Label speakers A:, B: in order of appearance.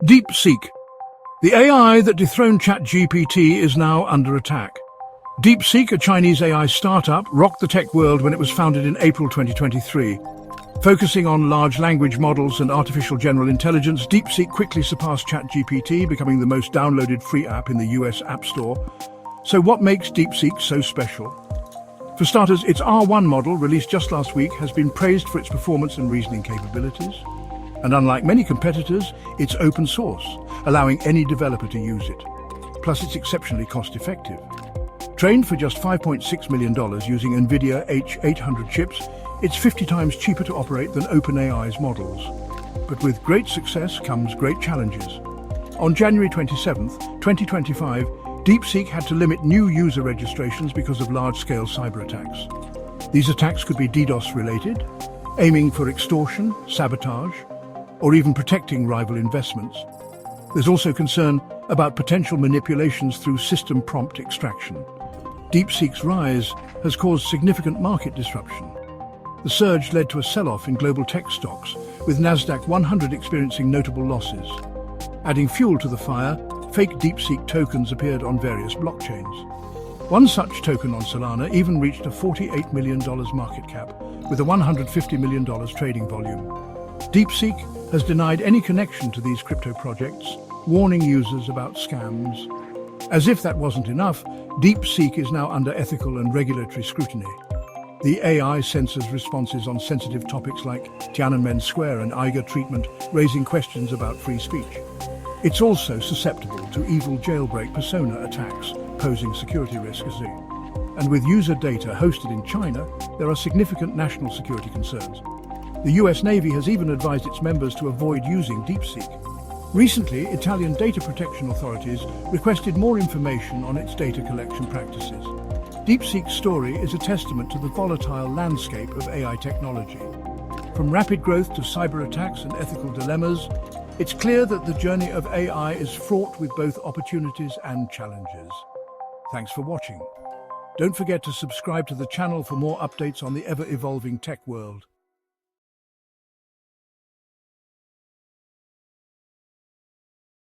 A: DeepSeek. The AI that dethroned ChatGPT is now under attack. DeepSeek, a Chinese AI startup, rocked the tech world when it was founded in April 2023. Focusing on large language models and artificial general intelligence, DeepSeek quickly surpassed ChatGPT, becoming the most downloaded free app in the US App Store. So what makes DeepSeek so special? For starters, its R1 model, released just last week, has been praised for its performance and reasoning capabilities. And unlike many competitors, it's open source, allowing any developer to use it. Plus, it's exceptionally cost-effective. Trained for just $5.6 million using NVIDIA H800 chips, it's 50 times cheaper to operate than OpenAI's models. But with great success comes great challenges. On January 27, 2025, DeepSeek had to limit new user registrations because of large-scale cyber attacks. These attacks could be DDoS-related, aiming for extortion, sabotage, or even protecting rival investments. There's also concern about potential manipulations through system prompt extraction. DeepSeek's rise has caused significant market disruption. The surge led to a sell-off in global tech stocks, with Nasdaq 100 experiencing notable losses. Adding fuel to the fire, fake DeepSeek tokens appeared on various blockchains. One such token on Solana even reached a $48 million market cap, with a $150 million trading volume. DeepSeek has denied any connection to these crypto projects, warning users about scams. As if that wasn't enough, DeepSeek is now under ethical and regulatory scrutiny. The AI censors responses on sensitive topics like Tiananmen Square and Uyghur treatment, raising questions about free speech. It's also susceptible to evil jailbreak persona attacks, posing security risks. And with user data hosted in China, there are significant national security concerns. The US Navy has even advised its members to avoid using DeepSeek. Recently, Italian data protection authorities requested more information on its data collection practices. DeepSeek's story is a testament to the volatile landscape of AI technology. From rapid growth to cyber attacks and ethical dilemmas, it's clear that the journey of AI is fraught with both opportunities and challenges. Thanks for watching. Don't forget to subscribe to the channel for more updates on the ever-evolving tech world.